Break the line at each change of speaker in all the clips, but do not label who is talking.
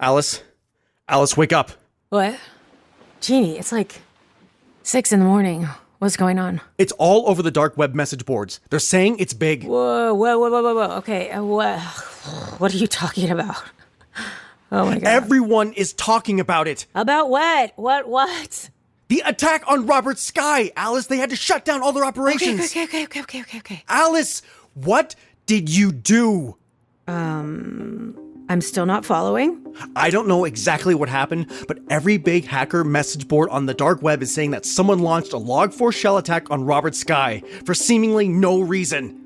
Alice? Alice, wake up.
What? Jeannie, it's like 6 a.m. What's going on?
It's all over the dark web message boards. They're saying it's big.
Whoa. Okay, what are you talking about? Oh my God.
Everyone is talking about it.
About what? What?
The attack on Robert Sky, Alice. They had to shut down all their operations.
Okay.
Alice, what did you do?
I'm still not following.
I don't know exactly what happened, but every big hacker message board on the dark web is saying that someone launched a Log4 shell attack on Robert Sky for seemingly no reason.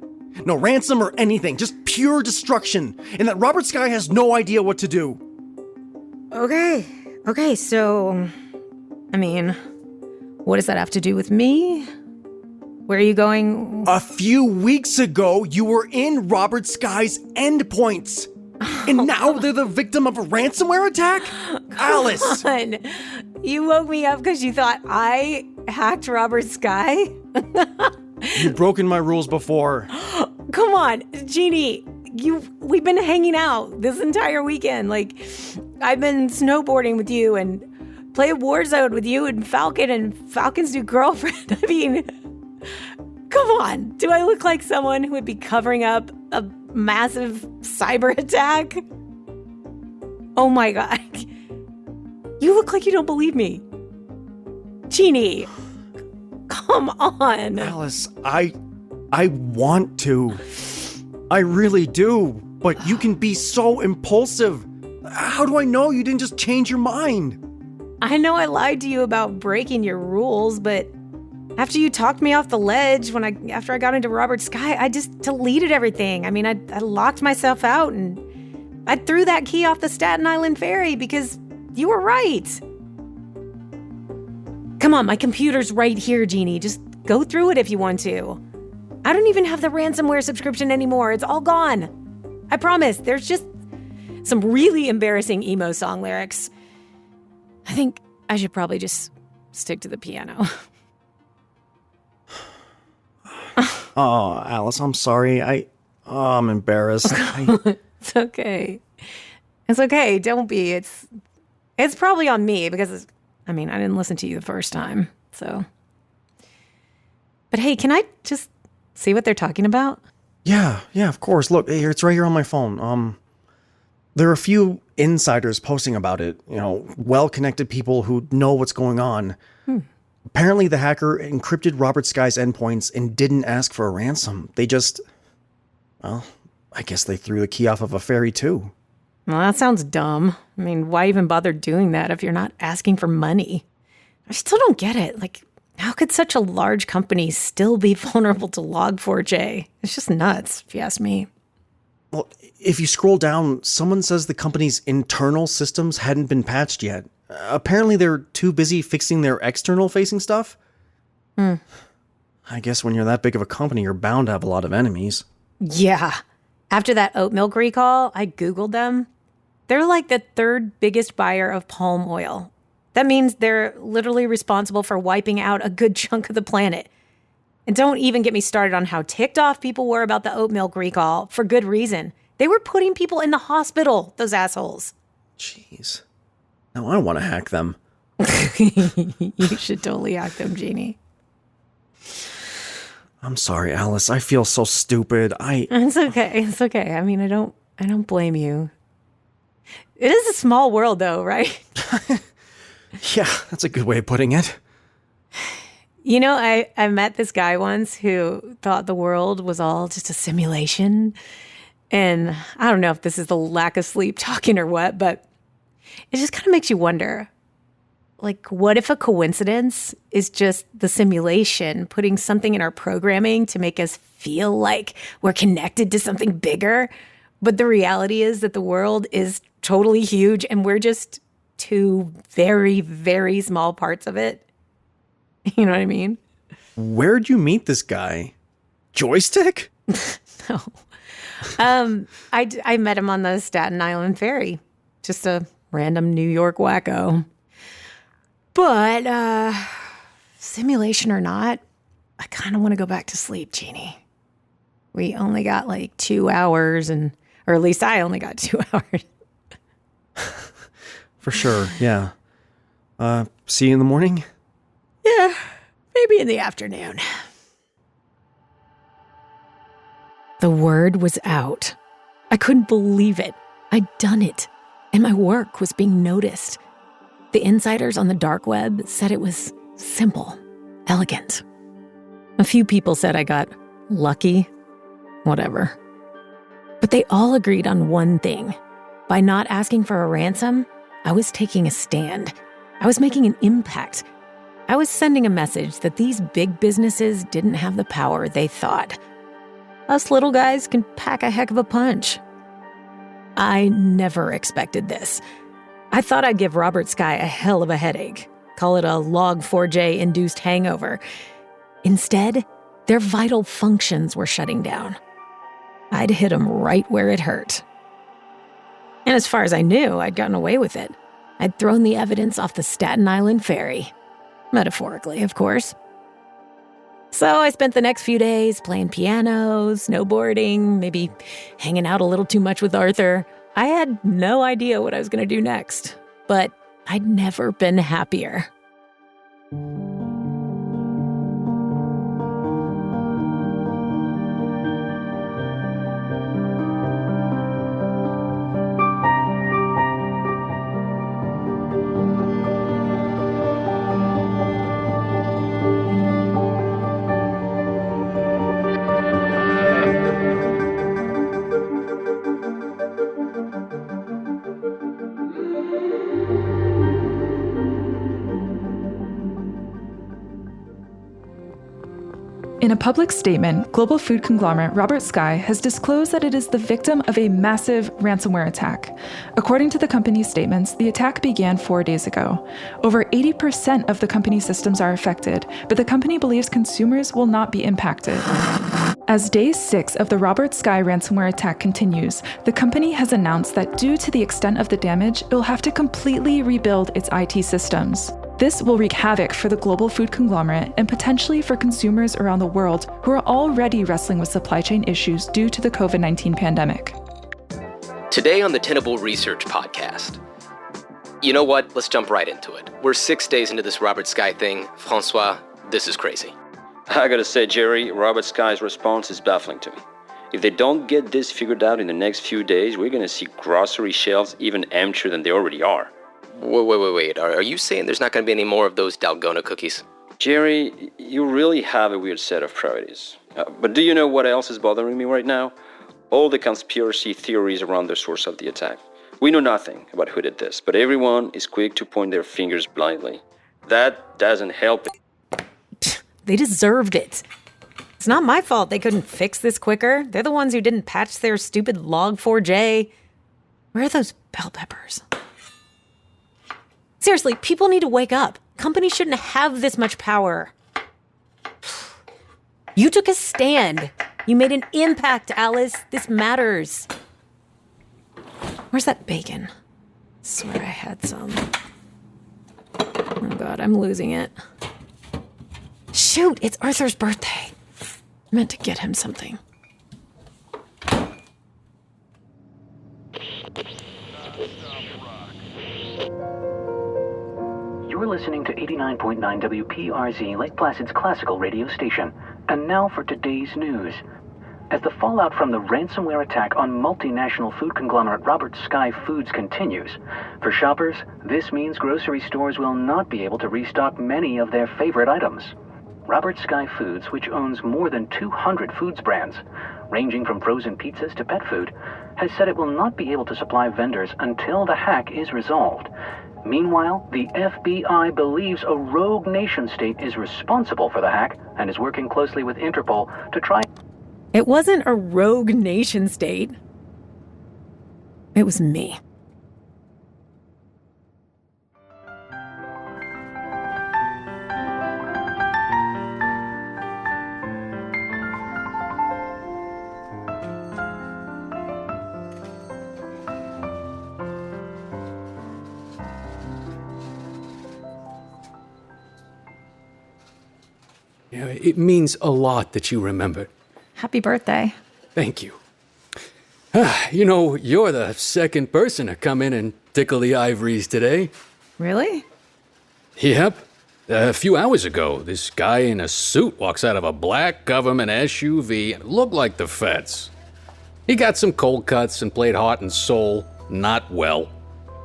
No ransom or anything, just pure destruction, and that Robert Sky has no idea what to do.
Okay, so, I mean, what does that have to do with me? Where are you going?
A few weeks ago, you were in Robert Sky's endpoints. And now they're the victim of a ransomware attack? Alice!
Come on. You woke me up because you thought I hacked Robert Sky?
You've broken my rules before.
Come on, Jeannie. We've been hanging out this entire weekend. Like, I've been snowboarding with you and playing Warzone with you and Falcon and Falcon's new girlfriend. I mean, come on. Do I look like someone who would be covering up a massive cyber attack? Oh my God. You look like you don't believe me. Jeannie, come on.
Alice, I want to. I really do. But you can be so impulsive. How do I know you didn't just change your mind?
I know I lied to you about breaking your rules, but after you talked me off the ledge after I got into Robert Sky, I just deleted everything. I mean, I locked myself out and I threw that key off the Staten Island ferry because you were right. Come on, my computer's right here, Jeannie. Just go through it if you want to. I don't even have the ransomware subscription anymore. It's all gone. I promise. There's just some really embarrassing emo song lyrics. I think I should probably just stick to the piano.
Oh, Alice, I'm sorry. I'm embarrassed.
It's okay. It's okay. Don't be. It's probably on me because, I didn't listen to you the first time, so. But hey, can I just see what they're talking about?
Yeah, of course. Look, here, it's right here on my phone. There are a few insiders posting about it, well-connected people who know what's going on. Apparently, the hacker encrypted Robert Sky's endpoints and didn't ask for a ransom. They just, I guess they threw the key off of a ferry too.
Well, that sounds dumb. Why even bother doing that if you're not asking for money? I still don't get it. Like, how could such a large company still be vulnerable to Log4j? It's just nuts, if you ask me.
Well, if you scroll down, someone says the company's internal systems hadn't been patched yet. Apparently they're too busy fixing their external-facing stuff. I guess when you're that big of a company, you're bound to have a lot of enemies.
Yeah. After that oat milk recall, I Googled them. They're like the third biggest buyer of palm oil. That means they're literally responsible for wiping out a good chunk of the planet. And don't even get me started on how ticked off people were about the oat milk recall for good reason. They were putting people in the hospital, those assholes.
Jeez. Now I want to hack them.
You should totally hack them, Jeannie.
I'm sorry, Alice. I feel so stupid.
It's okay. I don't blame you. It is a small world, though, right?
Yeah, that's a good way of putting it.
I met this guy once who thought the world was all just a simulation. And I don't know if this is the lack of sleep talking or what, but it just kind of makes you wonder, like, what if a coincidence is just the simulation putting something in our programming to make us feel like we're connected to something bigger? But the reality is that the world is totally huge and we're just two very, very small parts of it. You know what I mean?
Where'd you meet this guy? Joystick?
No. I met him on the Staten Island ferry. Just a random New York wacko. But simulation or not, I kind of want to go back to sleep, Jeannie. We only got like 2 hours or at least I only got 2 hours.
For sure, yeah. See you in the morning?
Yeah, maybe in the afternoon. The word was out. I couldn't believe it. I'd done it, and my work was being noticed. The insiders on the dark web said it was simple, elegant. A few people said I got lucky, whatever. But they all agreed on one thing. By not asking for a ransom, I was taking a stand. I was making an impact. I was sending a message that these big businesses didn't have the power they thought. Us little guys can pack a heck of a punch. I never expected this. I thought I'd give Robert Sky a hell of a headache, call it a Log4j-induced hangover. Instead, their vital functions were shutting down. I'd hit them right where it hurt. And as far as I knew, I'd gotten away with it. I'd thrown the evidence off the Staten Island ferry. Metaphorically, of course. So I spent the next few days playing piano, snowboarding, maybe hanging out a little too much with Arthur. I had no idea what I was going to do next, but I'd never been happier.
In a public statement, global food conglomerate Robert Sky has disclosed that it is the victim of a massive ransomware attack. According to the company's statements, the attack began 4 days ago. Over 80% of the company's systems are affected, but the company believes consumers will not be impacted. As day 6 of the Robert Sky ransomware attack continues, the company has announced that due to the extent of the damage, it will have to completely rebuild its IT systems. This will wreak havoc for the global food conglomerate and potentially for consumers around the world who are already wrestling with supply chain issues due to the COVID-19 pandemic.
Today on the Tenable Research Podcast. You know what? Let's jump right into it. We're 6 days into this Robert Sky thing. Francois, this is crazy.
I gotta say, Jerry, Robert Sky's response is baffling to me. If they don't get this figured out in the next few days, we're gonna see grocery shelves even emptier than they already are.
Wait. Are you saying there's not going to be any more of those Dalgona cookies?
Jerry, you really have a weird set of priorities. But do you know what else is bothering me right now? All the conspiracy theories around the source of the attack. We know nothing about who did this, but everyone is quick to point their fingers blindly. That doesn't help it.
They deserved it. It's not my fault they couldn't fix this quicker. They're the ones who didn't patch their stupid Log4j. Where are those bell peppers? Seriously, people need to wake up. Companies shouldn't have this much power. You took a stand. You made an impact, Alice. This matters. Where's that bacon? I swear I had some. Oh God, I'm losing it. Shoot, it's Arthur's birthday. I meant to get him something.
You're listening to 89.9 WPRZ, Lake Placid's classical radio station. And now for today's news. As the fallout from the ransomware attack on multinational food conglomerate Robert Sky Foods continues, for shoppers, this means grocery stores will not be able to restock many of their favorite items. Robert Sky Foods, which owns more than 200 foods brands, ranging from frozen pizzas to pet food, has said it will not be able to supply vendors until the hack is resolved. Meanwhile, the FBI believes a rogue nation-state is responsible for the hack and is working closely with Interpol to try...
It wasn't a rogue nation-state. It was me.
Yeah, it means a lot that you remembered.
Happy birthday.
Thank you. You know, you're the second person to come in and tickle the ivories today.
Really?
Yep. A few hours ago, this guy in a suit walks out of a black government SUV and it looked like the feds. He got some cold cuts and played heart and soul, not well,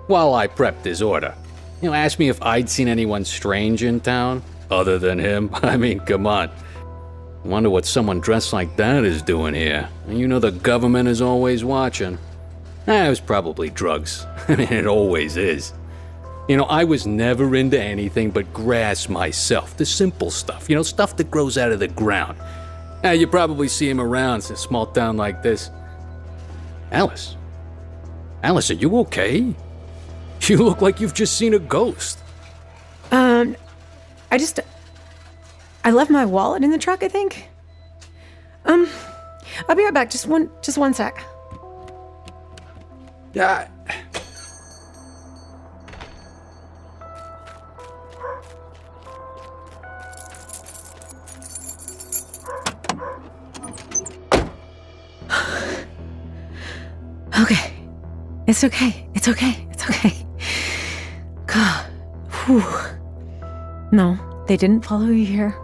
while I prepped his order. Asked me if I'd seen anyone strange in town, other than him. I mean, come on. Wonder what someone dressed like that is doing here. You know the government is always watching. It was probably drugs. I mean, it always is. I was never into anything but grass myself. The simple stuff, stuff that grows out of the ground. You probably see him around in a small town like this. Alice, are you okay? You look like you've just seen a ghost.
I left my wallet in the truck, I think. I'll be right back. Just one sec. Okay. It's okay. God. Whew. No, they didn't follow you here.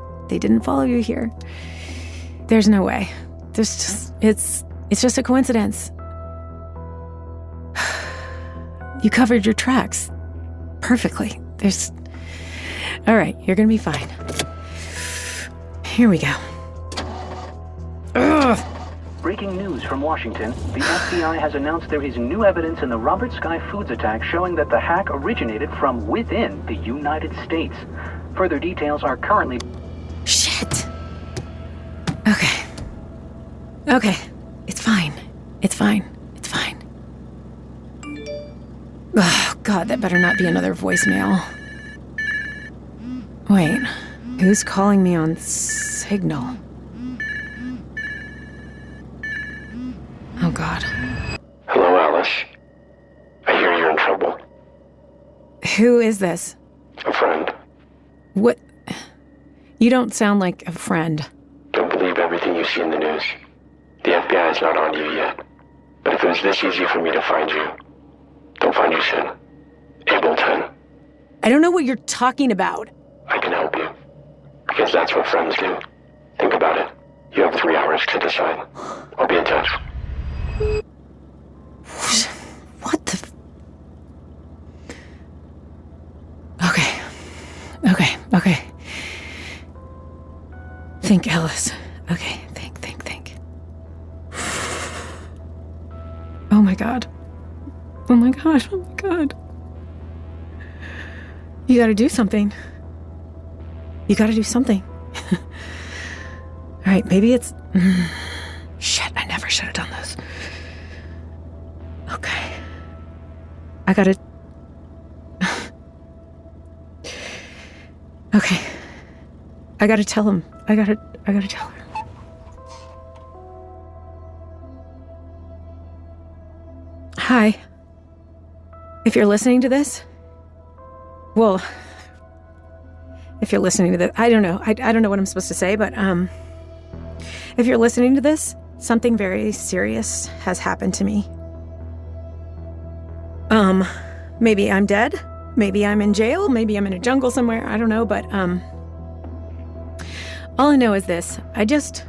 There's no way. It's just a coincidence. You covered your tracks perfectly. All right, you're gonna be fine. Here we go. Ugh.
Breaking news from Washington. The FBI has announced there is new evidence in the Robert Sky Foods attack showing that the hack originated from within the United States. Further details are currently...
Shit. Okay. It's fine. Oh, God, that better not be another voicemail. Wait, who's calling me on Signal? Oh, God.
Hello, Alice. I hear you're in trouble.
Who is this?
A friend.
What? You don't sound like a friend.
Don't believe everything you see in the news. The FBI is not on you yet. But if it was this easy for me to find you, they'll find you soon. Ableton.
I don't know what you're talking about.
I can help you. Because that's what friends do. Think about it. You have 3 hours to decide. I'll be in touch.
What the... Okay. Think, Alice. Okay, think. Oh my god. You gotta do something. All right, maybe it's... Shit, I never should have done this. Okay. I gotta... Okay. I gotta tell him. I gotta tell her. Hi. If you're listening to this... Well... If you're listening to this... I don't know. I don't know what I'm supposed to say, but, if you're listening to this, something very serious has happened to me. Maybe I'm dead. Maybe I'm in jail. Maybe I'm in a jungle somewhere. I don't know, but, all I know is this. I just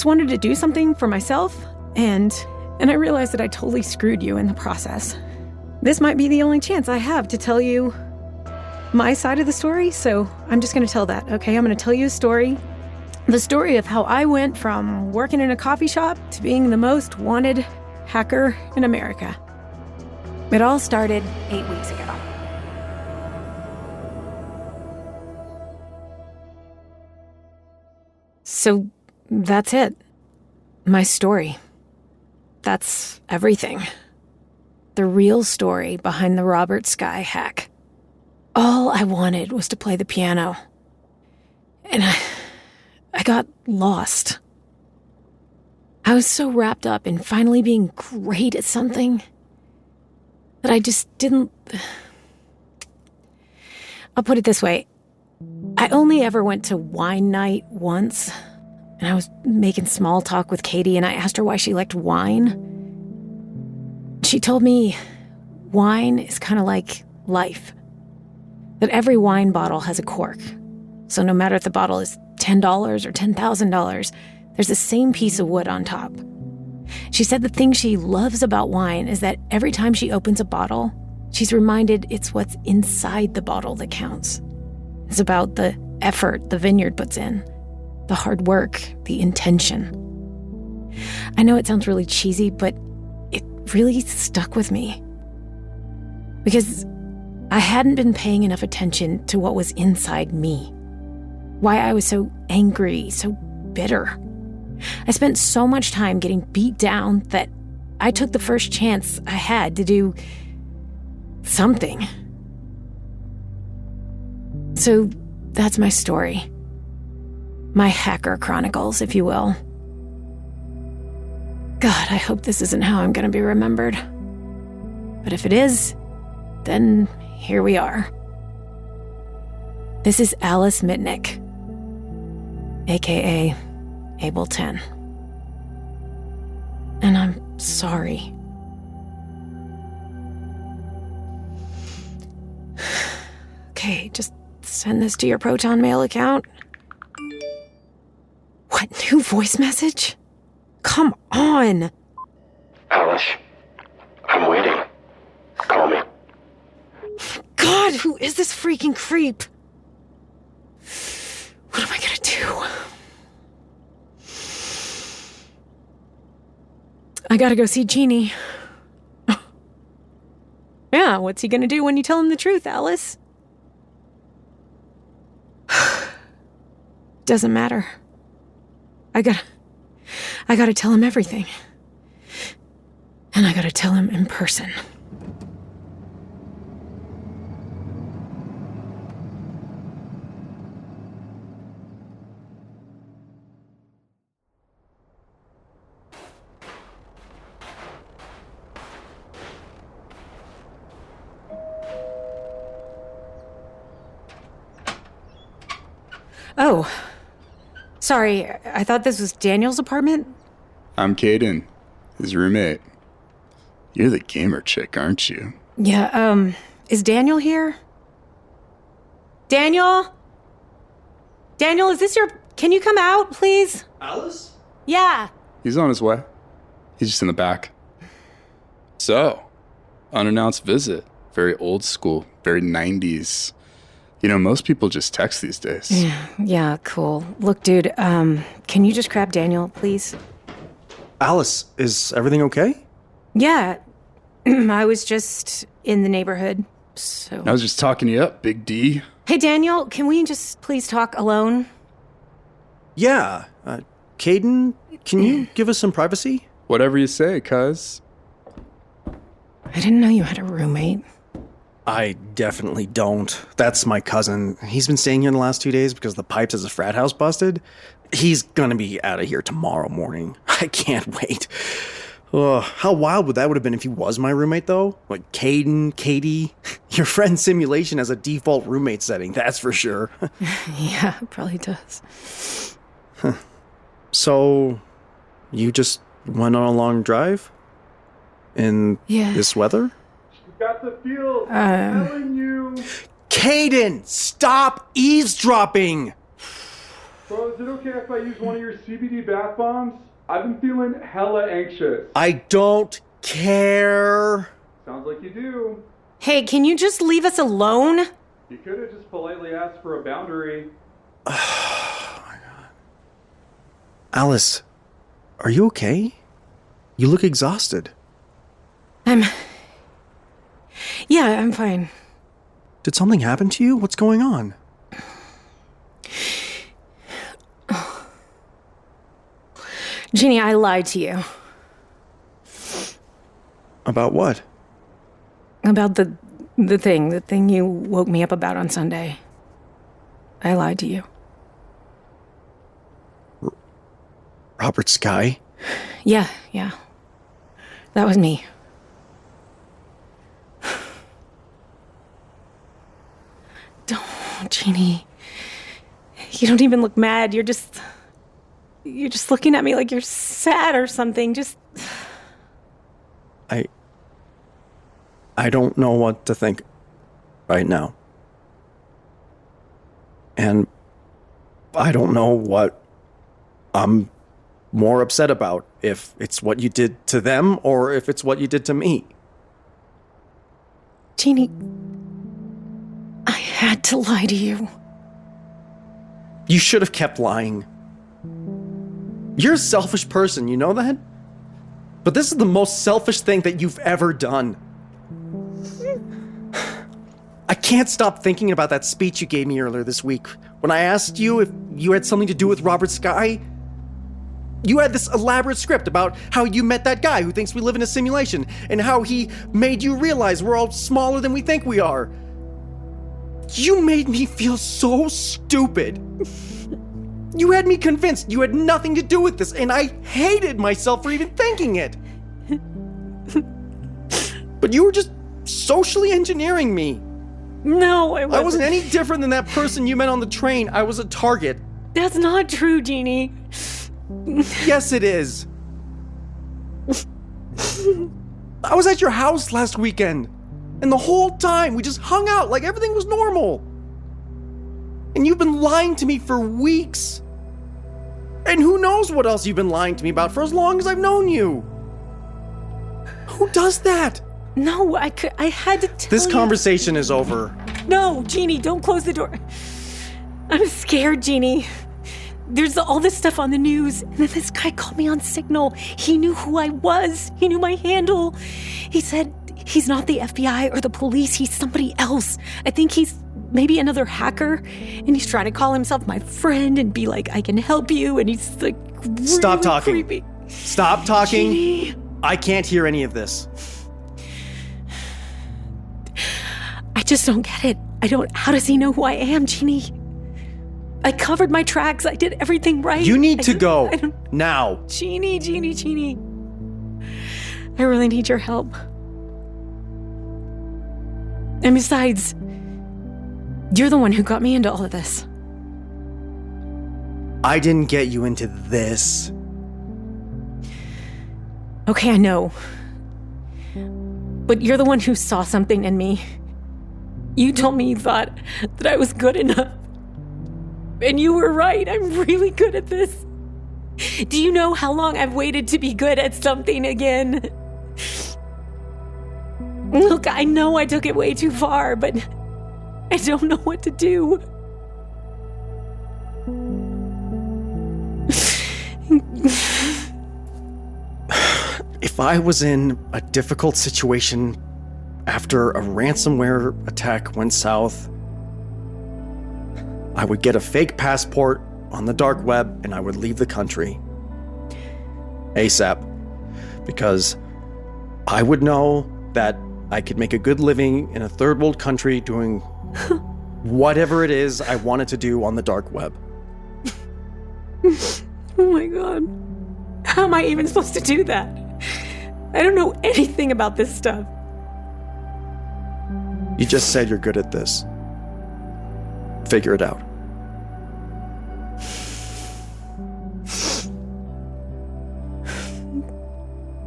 wanted to do something for myself, and I realized that I totally screwed you in the process. This might be the only chance I have to tell you my side of the story, so I'm just going to tell that, okay? I'm going to tell you a story. The story of how I went from working in a coffee shop to being the most wanted hacker in America. It all started 8 weeks ago. So that's it. My story. That's everything. The real story behind the Robert Sky hack. All I wanted was to play the piano. And I got lost. I was so wrapped up in finally being great at something that I just didn't... I'll put it this way. I only ever went to wine night once, and I was making small talk with Katie, and I asked her why she liked wine. She told me wine is kind of like life. That every wine bottle has a cork. So no matter if the bottle is $10 or $10,000, there's the same piece of wood on top. She said the thing she loves about wine is that every time she opens a bottle, she's reminded it's what's inside the bottle that counts. It's about the effort the vineyard puts in, the hard work, the intention. I know it sounds really cheesy, but it really stuck with me. Because I hadn't been paying enough attention to what was inside me. Why I was so angry, so bitter. I spent so much time getting beat down that I took the first chance I had to do something. So that's my story. My hacker chronicles, if you will. God, I hope this isn't how I'm going to be remembered. But if it is, then here we are. This is Alice Mitnick, aka Able 10. And I'm sorry. Okay, just send this to your Proton Mail account. What, new voice message? Come on!
Alice, I'm waiting. Call me.
God, who is this freaking creep? What am I gonna do? I gotta go see Jeannie. Yeah, what's he gonna do when you tell him the truth, Alice? Doesn't matter. I gotta tell him everything. And I gotta tell him in person. Oh, sorry, I thought this was Daniel's apartment?
I'm Caden, his roommate. You're the gamer chick, aren't you?
Yeah, is Daniel here? Daniel? Daniel, is this your... Can you come out, please?
Alice?
Yeah.
He's on his way. He's just in the back. So, unannounced visit. Very old school, very 90s. You know, most people just text these days.
Yeah, cool. Look, dude, can you just grab Daniel, please?
Alice, is everything okay?
Yeah, I was just in the neighborhood, so...
I was just talking you up, Big D.
Hey, Daniel, can we just please talk alone?
Yeah. Caden, can you give us some privacy?
Whatever you say, cuz.
I didn't know you had a roommate.
I definitely don't. That's my cousin. He's been staying here in the last 2 days because the pipes at his frat house busted. He's gonna be out of here tomorrow morning. I can't wait. Ugh, how wild would that have been if he was my roommate, though? Like Caden, Katie. Your friend Simulation has a default roommate setting, that's for sure.
Yeah, it probably does.
So, you just went on a long drive? In this weather?
Got the feel. I'm telling you.
Caden, stop eavesdropping!
Bro, is it okay if I use one of your CBD bath bombs? I've been feeling hella anxious.
I don't care.
Sounds like you do.
Hey, can you just leave us alone?
You could have just politely asked for a boundary.
Oh my god. Alice, are you okay? You look exhausted.
Yeah, I'm fine.
Did something happen to you? What's going on?
Jeannie, I lied to you.
About what?
About the thing you woke me up about on Sunday. I lied to you.
Robert Sky?
Yeah. That was me. Don't, Jeannie. You don't even look mad. You're just looking at me like you're sad or something. Just...
I don't know what to think right now. And I don't know what I'm more upset about, if it's what you did to them or if it's what you did to me.
Jeannie, I had to lie to you.
You should have kept lying. You're a selfish person, you know that? But this is the most selfish thing that you've ever done. I can't stop thinking about that speech you gave me earlier this week. When I asked you if you had something to do with Robert Sky, you had this elaborate script about how you met that guy who thinks we live in a simulation, and how he made you realize we're all smaller than we think we are. You made me feel so stupid. You had me convinced you had nothing to do with this, and I hated myself for even thinking it. But you were just socially engineering me.
No, I wasn't.
I wasn't any different than that person you met on the train. I was a target.
That's not true, Jeannie.
Yes, it is. I was at your house last weekend, and the whole time we just hung out like everything was normal. And you've been lying to me for weeks. And who knows what else you've been lying to me about for as long as I've known you. Who does that?
No, I had to tell
This
you.
conversation is over.
No, Jeannie, don't close the door. I'm scared, Jeannie. There's all this stuff on the news, and then this guy called me on Signal. He knew who I was. He knew my handle. He said he's not the FBI or the police. He's somebody else. I think he's maybe another hacker, and he's trying to call himself my friend and be like, I can help you, and he's like really
Stop talking.
creepy.
Stop talking.
Jeannie.
I can't hear any of this.
I just don't get it. How does he know who I am, Jeannie? I covered my tracks. I did everything right.
You need to
I
go.
don't-
Now.
Jeannie. I really need your help. And besides, you're the one who got me into all of this.
I didn't get you into this.
Okay, I know. But you're the one who saw something in me. You told me you thought that I was good enough. And you were right. I'm really good at this. Do you know how long I've waited to be good at something again? Look, I know I took it way too far, but I don't know what to do.
If I was in a difficult situation after a ransomware attack went south, I would get a fake passport on the dark web and I would leave the country ASAP, because I would know that I could make a good living in a third world country doing whatever it is I wanted to do on the dark web.
Oh my God. How am I even supposed to do that? I don't know anything about this stuff.
You just said you're good at this. Figure it out.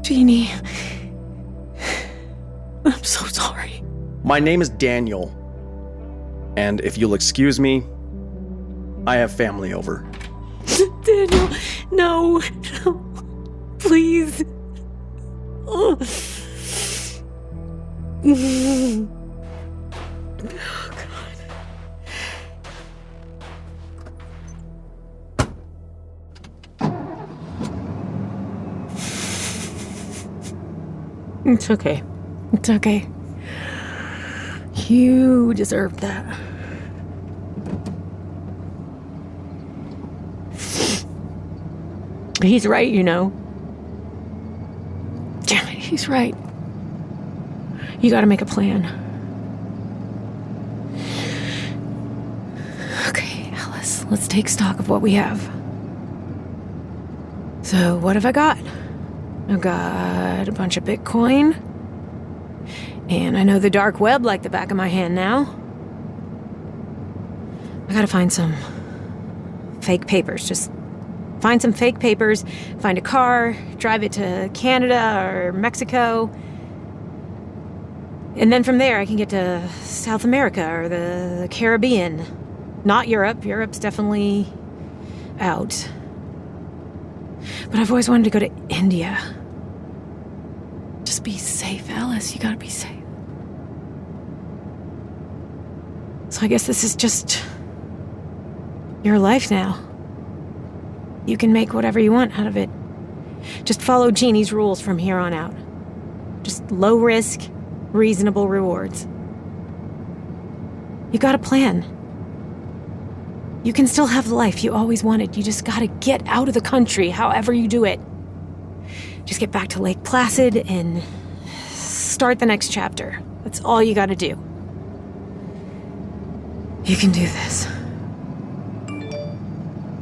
Jeannie, I'm so sorry.
My name is Daniel, and if you'll excuse me, I have family over.
Daniel, no, please. Oh. It's okay. It's okay. You deserve that. He's right, you know. Damn it, he's right. You gotta make a plan. Okay, Alice, let's take stock of what we have. So, what have I got? I've got a bunch of Bitcoin. And I know the dark web like the back of my hand now. I gotta find some fake papers. Just find some fake papers, find a car, drive it to Canada or Mexico. And then from there, I can get to South America or the Caribbean. Not Europe. Europe's definitely out. But I've always wanted to go to India. Just be safe, Alice. You gotta be safe. So I guess this is just your life now. You can make whatever you want out of it. Just follow Jeannie's rules from here on out. Just low risk, reasonable rewards. You got a plan. You can still have the life you always wanted. You just gotta get out of the country, however you do it. Just get back to Lake Placid and start the next chapter. That's all you gotta do. You can do this.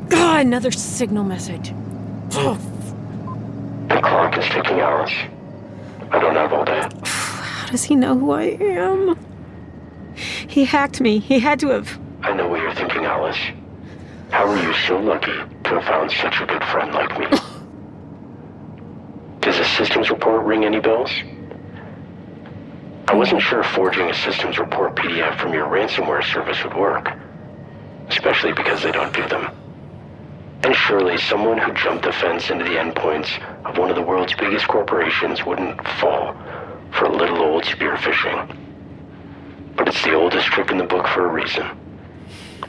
God, another signal message.
The clock is ticking, Alice. I don't have all day.
How does he know who I am? He hacked me. He had to have.
I know what you're thinking, Alice. How are you so lucky to have found such a good friend like me? Does a systems report ring any bells? I wasn't sure if forging a systems report PDF from your ransomware service would work, especially because they don't do them. And surely someone who jumped the fence into the endpoints of one of the world's biggest corporations wouldn't fall for a little old spearfishing. But it's the oldest trick in the book for a reason.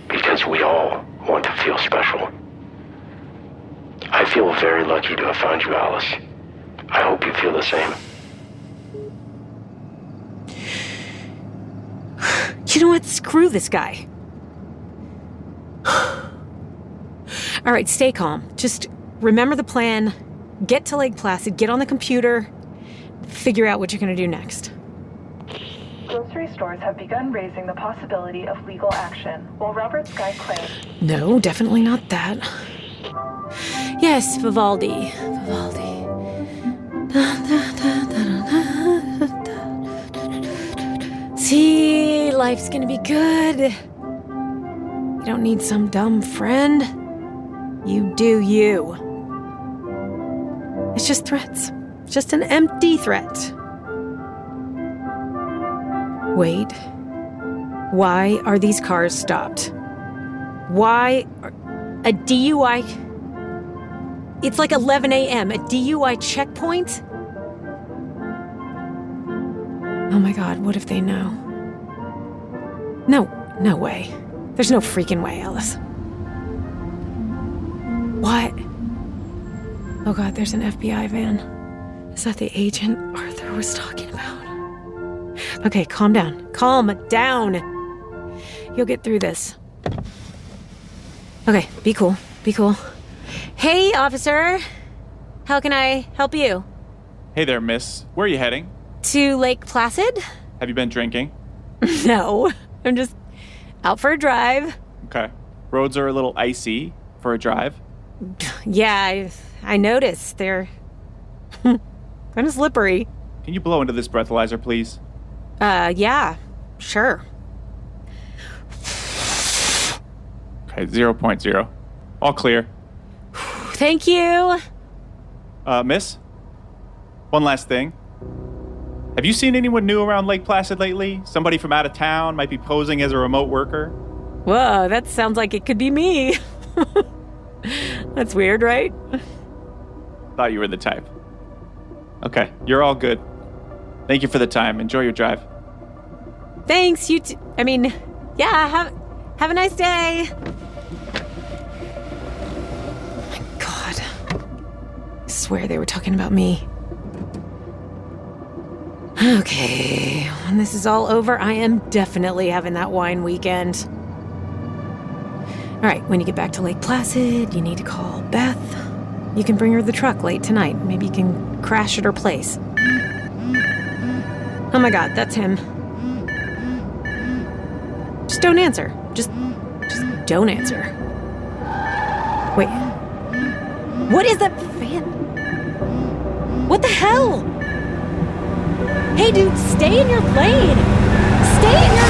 Because we all want to feel special. I feel very lucky to have found you, Alice. I hope you feel the same.
You know what? Screw this guy. All right, stay calm. Just remember the plan. Get to Lake Placid. Get on the computer. Figure out what you're going to do next.
Grocery stores have begun raising the possibility of legal action, while Robert Sky claims...
No, definitely not that. Yes, Vivaldi. Vivaldi. See, life's gonna be good. You don't need some dumb friend. You do you. It's just threats. It's just an empty threat. Wait. Why are these cars stopped? Why a DUI? It's like 11 a.m. A DUI checkpoint? Oh my God, what if they know? No way. There's no freaking way, Alice. What? Oh God, there's an FBI van. Is that the agent Arthur was talking about? Okay, calm down. Calm down. You'll get through this. Okay, be cool. Be cool. Hey, officer. How can I help you?
Hey there, miss. Where are you heading?
To Lake Placid?
Have you been drinking?
No, I'm just out for a drive.
Okay. Roads are a little icy for a drive.
Yeah, I noticed. They're kind of slippery.
Can you blow into this breathalyzer, please?
Yeah, sure.
Okay, 0.0. All clear.
Thank you.
Miss? One last thing. Have you seen anyone new around Lake Placid lately? Somebody from out of town might be posing as a remote worker?
Whoa, that sounds like it could be me. That's weird, right?
Thought you were the type. Okay, you're all good. Thank you for the time. Enjoy your drive.
Thanks, you yeah, have a nice day. Oh my God. I swear they were talking about me. Okay, when this is all over, I am definitely having that wine weekend. All right, when you get back to Lake Placid, you need to call Beth. You can bring her the truck late tonight. Maybe you can crash at her place. Oh my God, that's him. Just don't answer. Just don't answer. Wait. What is that fan? What the hell? Hey, dude, stay in your lane. Stay in your